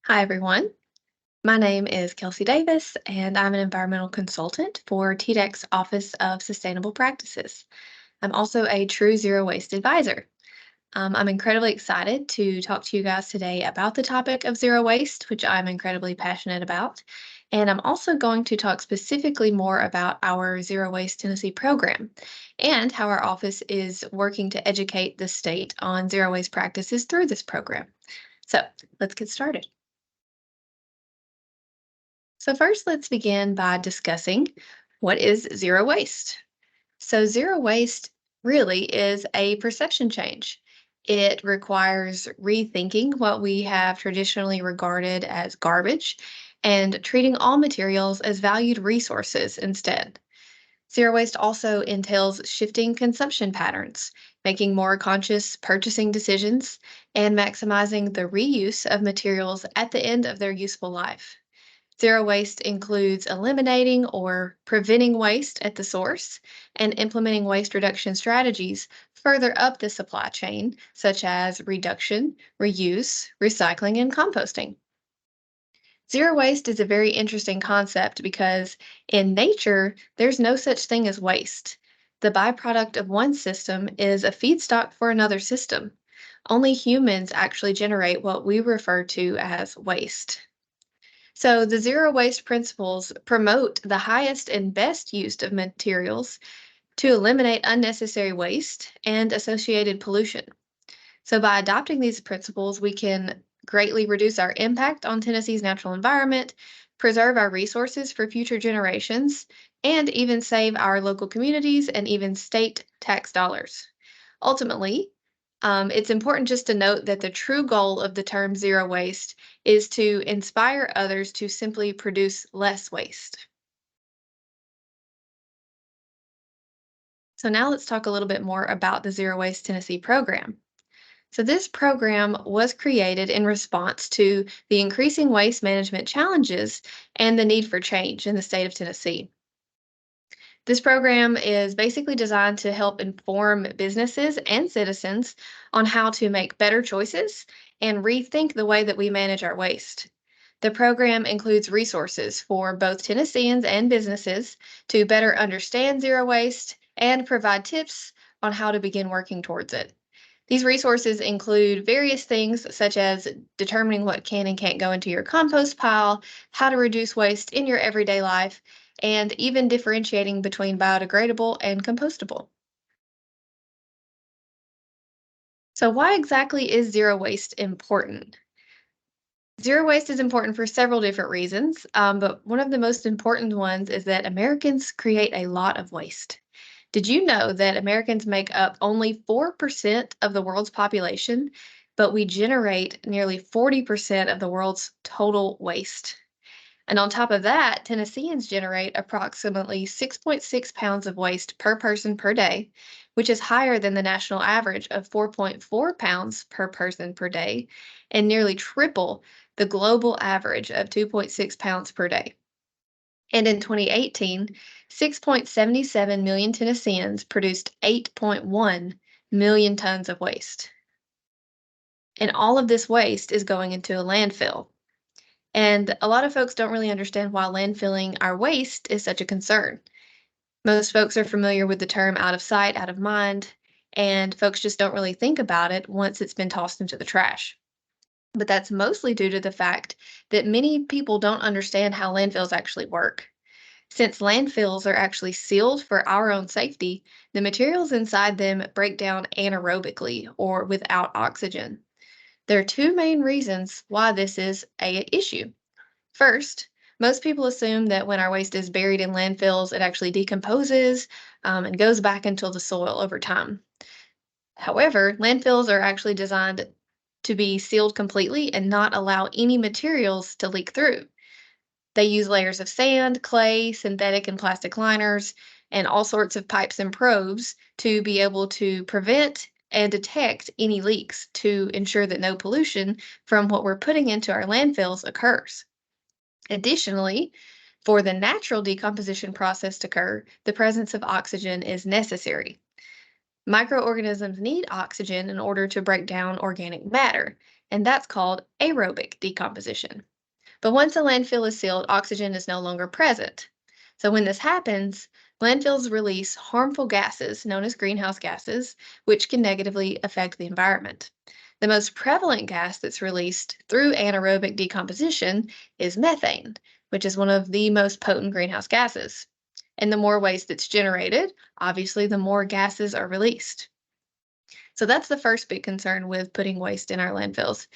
Hi, everyone. My name is Kelsey Davis, and I'm an environmental consultant for TDEC's Office of Sustainable Practices. I'm also a true zero waste advisor. I'm incredibly excited to talk to you guys today about the topic of zero waste, which I'm incredibly passionate about. And I'm also going to talk specifically more about our Zero Waste Tennessee program and how our office is working to educate the state on zero waste practices through this program. So let's get started. So, first, let's begin by discussing what is zero waste. So, zero waste really is a perception change. It requires rethinking what we have traditionally regarded as garbage and treating all materials as valued resources instead. Zero waste also entails shifting consumption patterns, making more conscious purchasing decisions, and maximizing the reuse of materials at the end of their useful life. Zero waste includes eliminating or preventing waste at the source and implementing waste reduction strategies further up the supply chain, such as reduction, reuse, recycling, and composting. Zero waste is a very interesting concept because in nature, there's no such thing as waste. The byproduct of one system is a feedstock for another system. Only humans actually generate what we refer to as waste. So, the zero waste principles promote the highest and best use of materials to eliminate unnecessary waste and associated pollution. So, by adopting these principles, we can greatly reduce our impact on Tennessee's natural environment, preserve our resources for future generations, and even save our local communities and even state tax dollars. Ultimately, it's important just to note that the true goal of the term zero waste is to inspire others to simply produce less waste. So, now let's talk a little bit more about the Zero Waste Tennessee program. So, this program was created in response to the increasing waste management challenges and the need for change in the state of Tennessee. This program is basically designed to help inform businesses and citizens on how to make better choices and rethink the way that we manage our waste. The program includes resources for both Tennesseans and businesses to better understand zero waste and provide tips on how to begin working towards it. These resources include various things such as determining what can and can't go into your compost pile, how to reduce waste in your everyday life, and even differentiating between biodegradable and compostable. So, why exactly is zero waste important? Zero waste is important for several different reasons, but one of the most important ones is that Americans create a lot of waste. Did you know that Americans make up only 4% of the world's population, but we generate nearly 40% of the world's total waste? And on top of that, Tennesseans generate approximately 6.6 pounds of waste per person per day, which is higher than the national average of 4.4 pounds per person per day, and nearly triple the global average of 2.6 pounds per day. And in 2018, 6.77 million Tennesseans produced 8.1 million tons of waste. And all of this waste is going into a landfill. And a lot of folks don't really understand why landfilling our waste is such a concern. Most folks are familiar with the term out of sight, out of mind, and folks just don't really think about it once it's been tossed into the trash. But that's mostly due to the fact that many people don't understand how landfills actually work. Since landfills are actually sealed for our own safety, the materials inside them break down anaerobically or without oxygen. There are two main reasons why this is a issue. First, most people assume that when our waste is buried in landfills, it actually decomposes and goes back into the soil over time. However, landfills are actually designed to be sealed completely and not allow any materials to leak through. They use layers of sand, clay, synthetic and plastic liners, and all sorts of pipes and probes to be able to prevent and detect any leaks to ensure that no pollution from what we're putting into our landfills occurs. Additionally, for the natural decomposition process to occur, the presence of oxygen is necessary. Microorganisms need oxygen in order to break down organic matter, and that's called aerobic decomposition. But once a landfill is sealed, oxygen is no longer present. So when this happens, landfills release harmful gases known as greenhouse gases, which can negatively affect the environment. The most prevalent gas that's released through anaerobic decomposition is methane, which is one of the most potent greenhouse gases. And the more waste that's generated, obviously, the more gases are released. So that's the first big concern with putting waste in our landfills.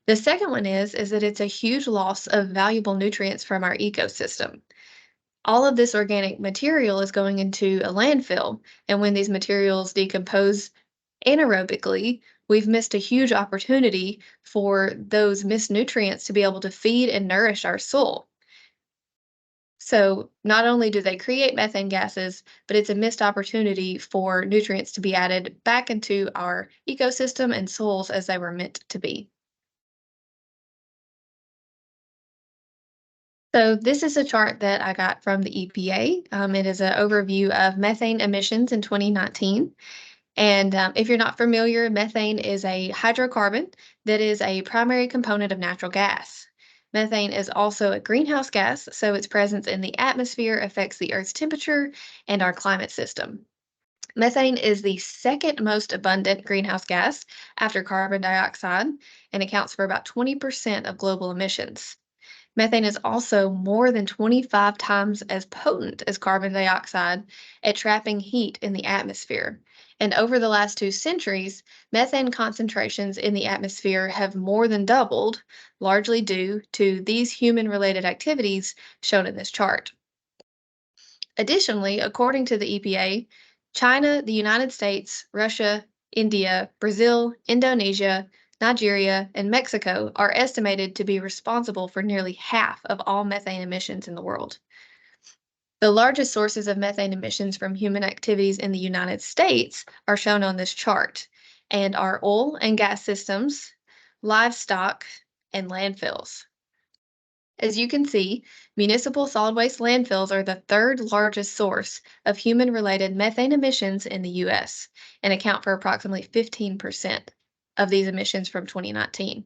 The second one is that it's a huge loss of valuable nutrients from our ecosystem. All of this organic material is going into a landfill, and when these materials decompose anaerobically, we've missed a huge opportunity for those missed nutrients to be able to feed and nourish our soil. So not only do they create methane gases, but it's a missed opportunity for nutrients to be added back into our ecosystem and soils as they were meant to be. So this is a chart that I got from the EPA. It is an overview of methane emissions in 2019. And if you're not familiar, methane is a hydrocarbon that is a primary component of natural gas. Methane is also a greenhouse gas, so its presence in the atmosphere affects the Earth's temperature and our climate system. Methane is the second most abundant greenhouse gas after carbon dioxide and accounts for about 20% of global emissions. Methane is also more than 25 times as potent as carbon dioxide at trapping heat in the atmosphere. And over the last 2 centuries, methane concentrations in the atmosphere have more than doubled, largely due to these human related activities shown in this chart. Additionally, according to the EPA, China, the United States, Russia, India, Brazil, Indonesia, Nigeria, and Mexico are estimated to be responsible for nearly half of all methane emissions in the world. The largest sources of methane emissions from human activities in the United States are shown on this chart and are oil and gas systems, livestock, and landfills. As you can see, municipal solid waste landfills are the third largest source of human related methane emissions in the US and account for approximately 15% of these emissions from 2019.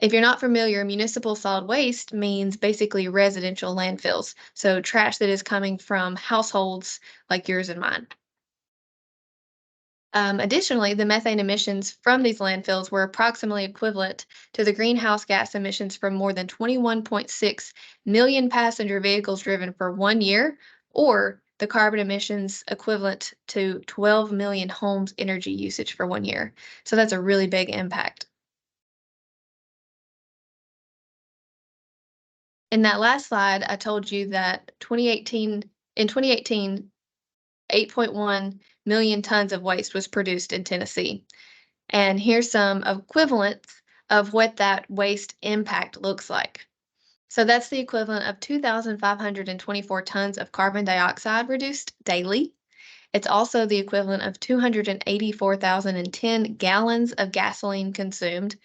If you're not familiar, municipal solid waste means basically residential landfills, so trash that is coming from households like yours and mine. Additionally, the methane emissions from these landfills were approximately equivalent to the greenhouse gas emissions from more than 21.6 million passenger vehicles driven for 1 year, or the carbon emissions equivalent to 12 million homes' energy usage for 1 year. So that's a really big impact. In that last slide, I told you that 2018, 8.1 million tons of waste was produced in Tennessee. And here's some equivalents of what that waste impact looks like. So that's the equivalent of 2,524 tons of carbon dioxide reduced daily. It's also the equivalent of 284,010 gallons of gasoline consumed,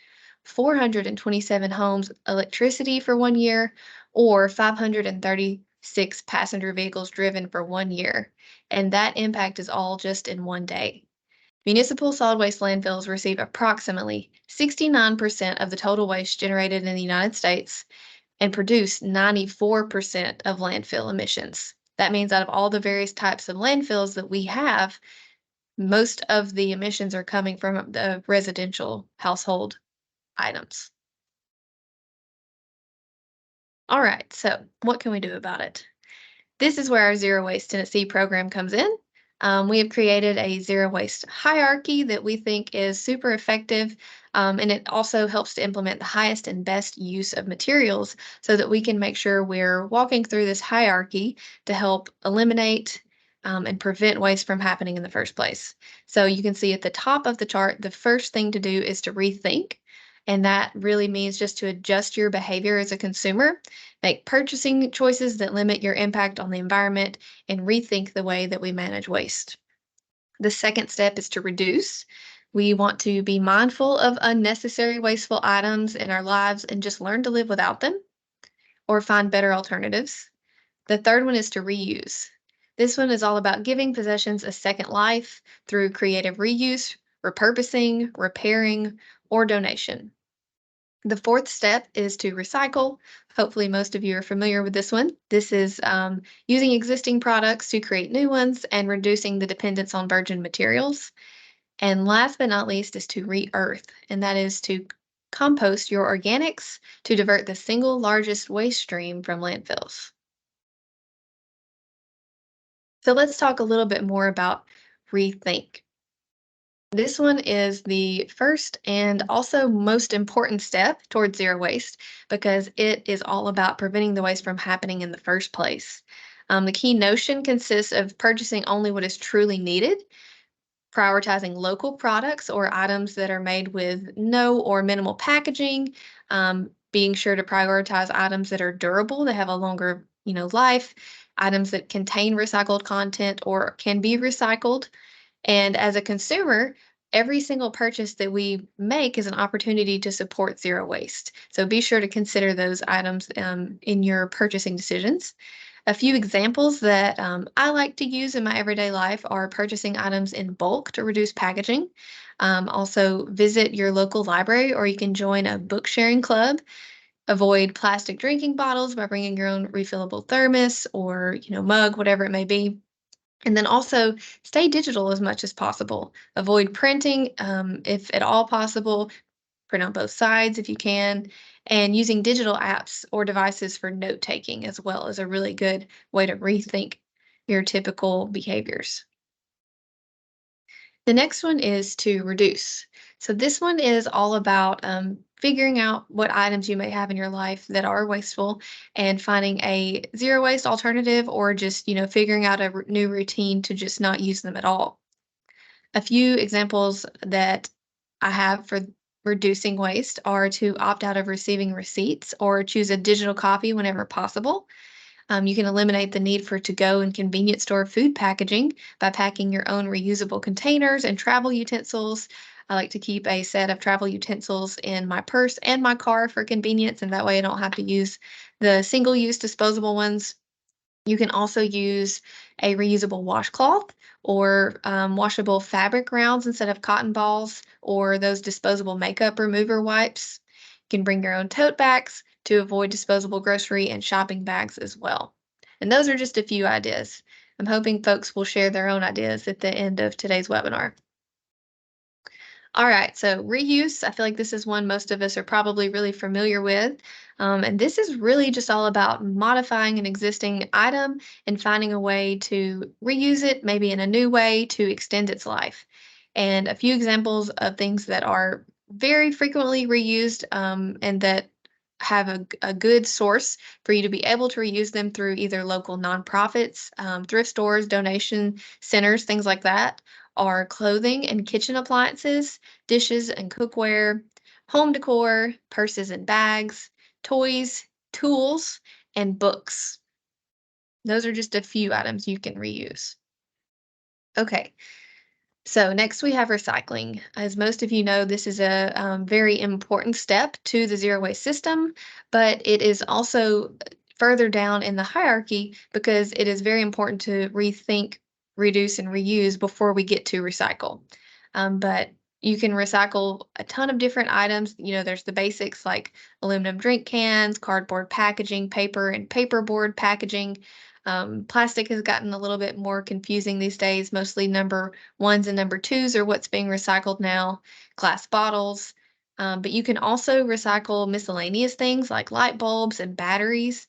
427 homes electricity for 1 year, or 536 passenger vehicles driven for 1 year. And that impact is all just in one day. Municipal solid waste landfills receive approximately 69% of the total waste generated in the United States and produce 94% of landfill emissions. That means out of all the various types of landfills that we have, most of the emissions are coming from the residential household items. All right, so what can we do about it? This is where our Zero Waste Tennessee program comes in. We have created a zero waste hierarchy that we think is super effective, and it also helps to implement the highest and best use of materials so that we can make sure we're walking through this hierarchy to help eliminate and prevent waste from happening in the first place. So you can see at the top of the chart, the first thing to do is to rethink. And that really means just to adjust your behavior as a consumer, make purchasing choices that limit your impact on the environment, and rethink the way that we manage waste. The second step is to reduce. We want to be mindful of unnecessary wasteful items in our lives and just learn to live without them or find better alternatives. The third one is to reuse. This one is all about giving possessions a second life through creative reuse, repurposing, repairing, or donation. The fourth step is to recycle. Hopefully, most of you are familiar with this one. This is using existing products to create new ones and reducing the dependence on virgin materials. And last but not least is to re-earth, and that is to compost your organics to divert the single largest waste stream from landfills. So let's talk a little bit more about rethink. This one is the first and also most important step towards zero waste because it is all about preventing the waste from happening in the first place. The key notion consists of purchasing only what is truly needed, prioritizing local products or items that are made with no or minimal packaging, being sure to prioritize items that are durable, that have a longer, life, items that contain recycled content or can be recycled. And as a consumer, every single purchase that we make is an opportunity to support zero waste. So be sure to consider those items in your purchasing decisions. A few examples that I like to use in my everyday life are purchasing items in bulk to reduce packaging. Also, visit your local library or you can join a book sharing club. Avoid plastic drinking bottles by bringing your own refillable thermos or mug, whatever it may be. And then also stay digital as much as possible. Avoid printing if at all possible. Print on both sides if you can. And using digital apps or devices for note taking as well is a really good way to rethink your typical behaviors. The next one is to reduce. So this one is all about figuring out what items you may have in your life that are wasteful and finding a zero waste alternative or just, figuring out a new routine to just not use them at all. A few examples that I have for reducing waste are to opt out of receiving receipts or choose a digital copy whenever possible. You can eliminate the need for to-go and convenience store food packaging by packing your own reusable containers and travel utensils. I like to keep a set of travel utensils in my purse and my car for convenience, and that way I don't have to use the single-use disposable ones. You can also use a reusable washcloth or washable fabric rounds instead of cotton balls or those disposable makeup remover wipes. You can bring your own tote bags to avoid disposable grocery and shopping bags as well. And those are just a few ideas. I'm hoping folks will share their own ideas at the end of today's webinar. All right, so reuse, I feel like this is one most of us are probably really familiar with. And this is really just all about modifying an existing item and finding a way to reuse it, maybe in a new way to extend its life. And a few examples of things that are very frequently reused and that have a good source for you to be able to reuse them through either local nonprofits, thrift stores, donation centers, things like that, are clothing and kitchen appliances, dishes and cookware, home decor, purses and bags, toys, tools, and books. Those are just a few items you can reuse. Okay, so next we have recycling. As most of you know, this is a very important step to the zero waste system, but it is also further down in the hierarchy because it is very important to rethink, reduce, and reuse before we get to recycle. But you can recycle a ton of different items. There's the basics like aluminum drink cans, cardboard packaging, paper and paperboard packaging. Plastic has gotten a little bit more confusing these days. Mostly number ones and number twos are what's being recycled now, glass bottles. But you can also recycle miscellaneous things like light bulbs and batteries.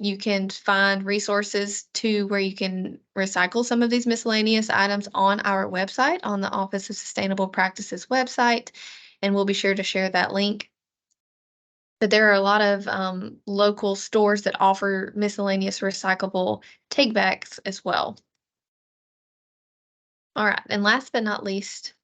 You can find resources to where you can recycle some of these miscellaneous items on our website, on the Office of Sustainable Practices website, and we'll be sure to share that link. But there are a lot of local stores that offer miscellaneous recyclable take-backs as well. All right, and last but not least,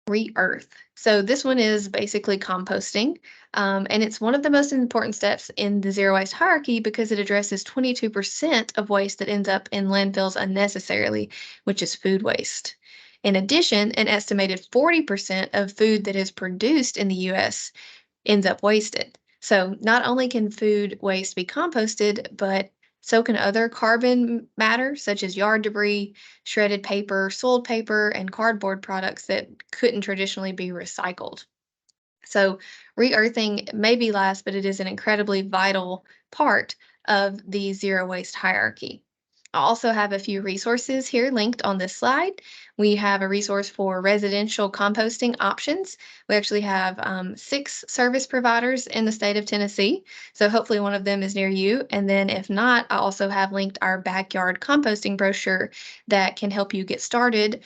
re-earth. So this one is basically composting, and it's one of the most important steps in the zero waste hierarchy because it addresses 22% of waste that ends up in landfills unnecessarily, which is food waste. In addition, an estimated 40% of food that is produced in the U.S. ends up wasted. So not only can food waste be composted, but So can other carbon matter, such as yard debris, shredded paper, sold paper, and cardboard products that couldn't traditionally be recycled. So, re-earthing may be last, but it is an incredibly vital part of the zero waste hierarchy. I also have a few resources here linked on this slide. We have a resource for residential composting options. We actually have 6 service providers in the state of Tennessee. So, hopefully, one of them is near you. And then, if not, I also have linked our backyard composting brochure that can help you get started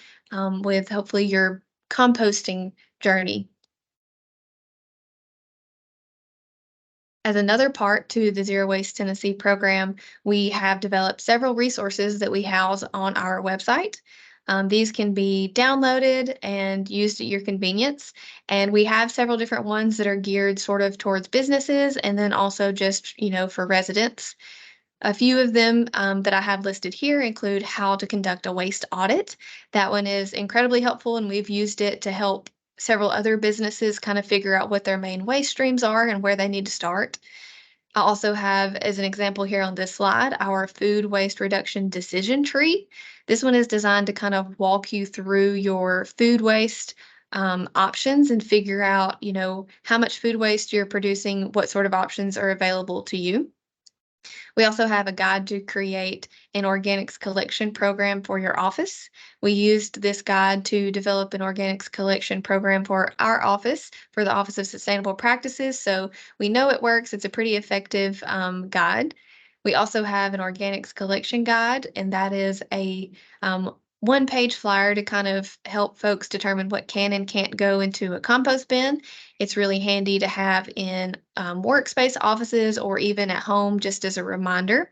with hopefully your composting journey. As another part to the Zero Waste Tennessee program, we have developed several resources that we house on our website. These can be downloaded and used at your convenience. And we have several different ones that are geared sort of towards businesses and then also just, for residents. A few of them that I have listed here include how to conduct a waste audit. That one is incredibly helpful, and we've used it to help several other businesses kind of figure out what their main waste streams are and where they need to start. I also have, as an example here on this slide, our food waste reduction decision tree. This one is designed to kind of walk you through your food waste options and figure out, how much food waste you're producing, what sort of options are available to you. We also have a guide to create an organics collection program for your office. We used this guide to develop an organics collection program for our office, for the Office of Sustainable Practices. So we know it works. It's a pretty effective guide. We also have an organics collection guide, and that is a one-page flyer to kind of help folks determine what can and can't go into a compost bin. It's really handy to have in workspace offices or even at home just as a reminder.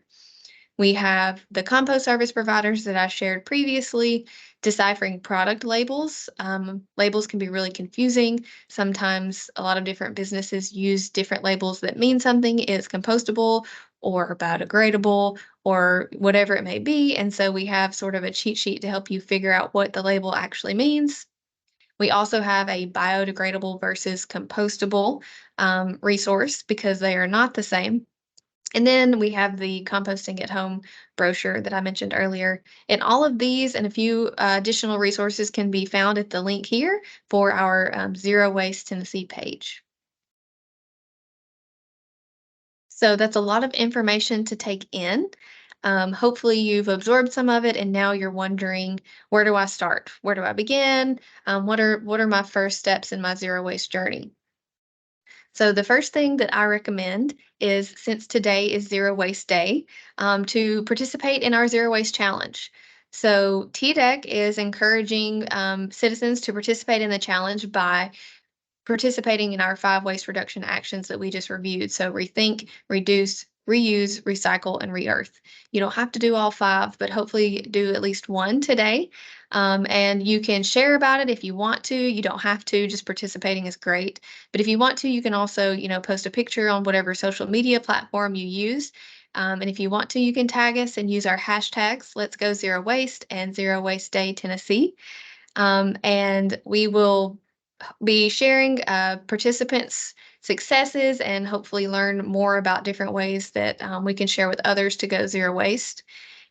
We have the compost service providers that I shared previously, deciphering product labels. Labels can be really confusing. Sometimes a lot of different businesses use different labels that mean something is compostable or biodegradable or whatever it may be. And so we have sort of a cheat sheet to help you figure out what the label actually means. We also have a biodegradable versus compostable resource because they are not the same. And then we have the composting at home brochure that I mentioned earlier. And all of these and a few additional resources can be found at the link here for our Zero Waste Tennessee page. So that's a lot of information to take in. Hopefully, you've absorbed some of it, and now you're wondering, where do I start? Where do I begin? What are my first steps in my zero waste journey? So the first thing that I recommend is, since today is Zero Waste Day, to participate in our Zero Waste Challenge. So TDEC is encouraging citizens to participate in the challenge by participating in our 5 waste reduction actions that we just reviewed. So rethink, reduce, reuse, recycle, and re-earth. You don't have to do all 5, but hopefully do at least one today. And you can share about it if you want to. You don't have to, just participating is great. But if you want to, you can also, post a picture on whatever social media platform you use. And if you want to, you can tag us and use our hashtags, Let's Go Zero Waste and Zero Waste Day Tennessee. And we will be sharing participants' successes and hopefully learn more about different ways that we can share with others to go zero waste.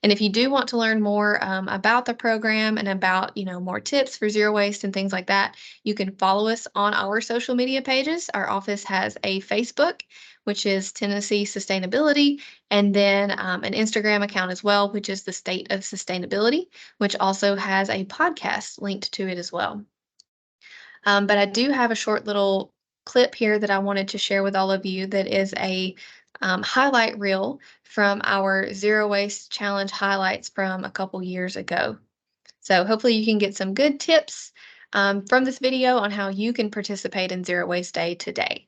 And if you do want to learn more about the program and about, more tips for zero waste and things like that, you can follow us on our social media pages. Our office has a Facebook, which is Tennessee Sustainability, and then an Instagram account as well, which is the State of Sustainability, which also has a podcast linked to it as well. But I do have a short little clip here that I wanted to share with all of you that is a highlight reel from our Zero Waste Challenge highlights from a couple years ago. So hopefully you can get some good tips from this video on how you can participate in Zero Waste Day today.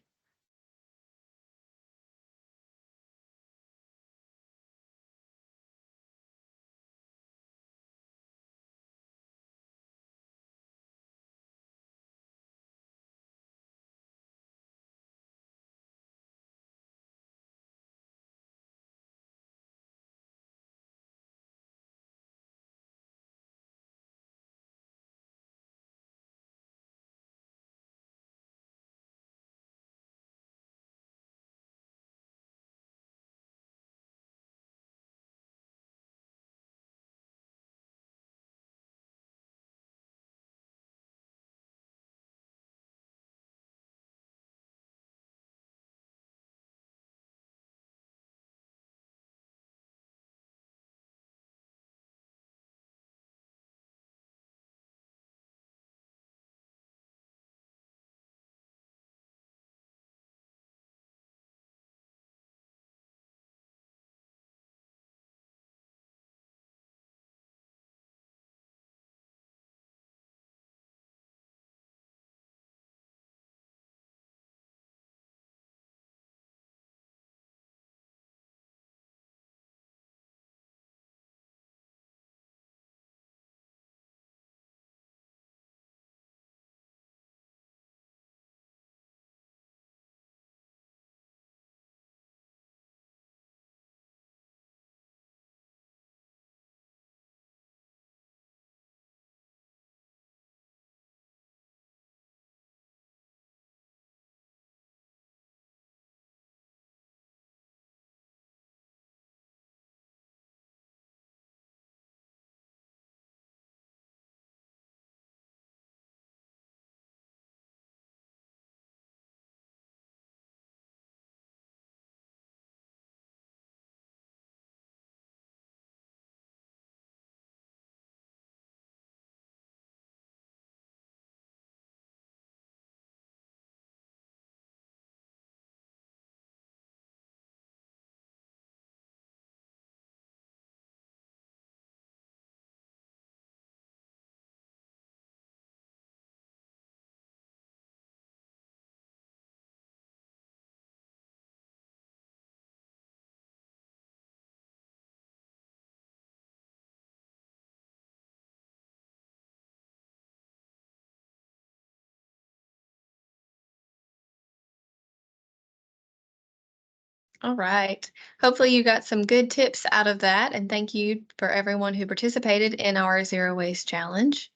All right. Hopefully you got some good tips out of that, and thank you for everyone who participated in our zero waste challenge.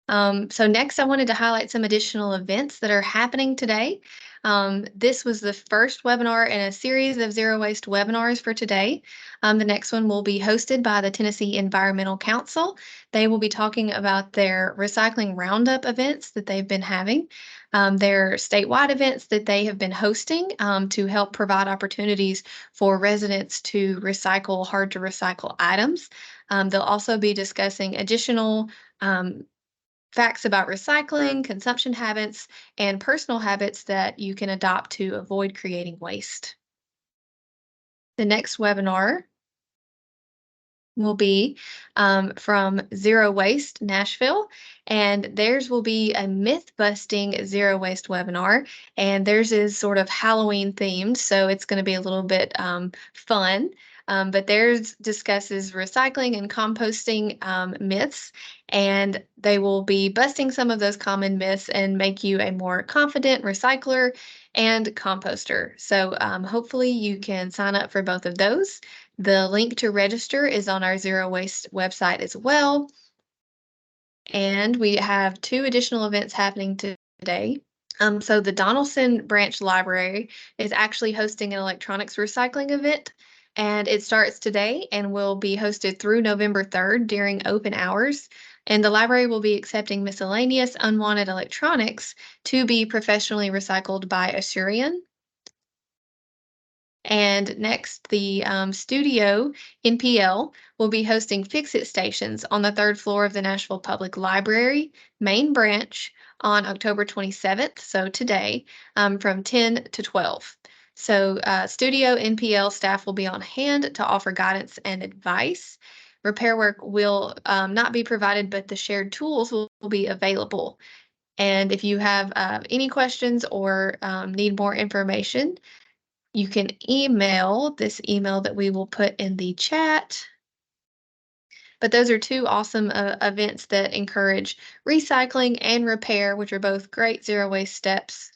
So next, I wanted to highlight some additional events that are happening today. This was the first webinar in a series of zero waste webinars for today. The next one will be hosted by the Tennessee Environmental Council. They will be talking about their recycling roundup events that they've been having, their statewide events that they have been hosting to help provide opportunities for residents to recycle hard to recycle items. They'll also be discussing additional facts about recycling, consumption habits, and personal habits that you can adopt to avoid creating waste. The next webinar will be from Zero Waste Nashville, and theirs will be a myth busting zero waste webinar. And theirs is sort of Halloween themed, so it's going to be a little bit fun. But theirs discusses recycling and composting myths, and they will be busting some of those common myths and make you a more confident recycler and composter. So hopefully you can sign up for both of those. The link to register is on our Zero Waste website as well. And we have two additional events happening today. So the Donaldson Branch Library is actually hosting an electronics recycling event, and it starts today and will be hosted through November 3rd during open hours. And the library will be accepting miscellaneous unwanted electronics to be professionally recycled by Assurion. And next, the studio NPL will be hosting Fix-It stations on the third floor of the Nashville Public Library main branch on October 27th, so today, from 10 to 12. So studio NPL staff will be on hand to offer guidance and advice. Repair work will not be provided, but the shared tools will be available. And if you have any questions or need more information, you can email this email that we will put in the chat. But those are two awesome events that encourage recycling and repair, which are both great zero waste steps.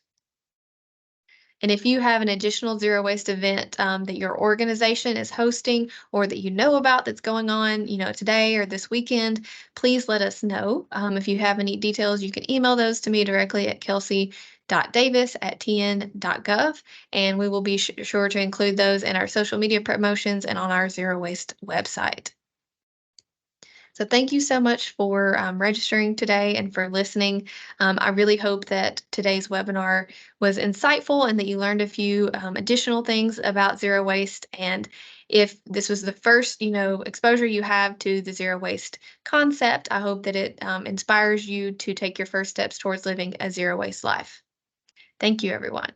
And if you have an additional zero waste event that your organization is hosting or that you know about that's going on, today or this weekend, please let us know. If you have any details, you can email those to me directly at kelsey.davis@tn.gov, and we will be sure to include those in our social media promotions and on our zero waste website. So thank you so much for registering today and for listening. I really hope that today's webinar was insightful and that you learned a few additional things about zero waste. And if this was the first, exposure you have to the zero waste concept, I hope that it inspires you to take your first steps towards living a zero waste life. Thank you, everyone.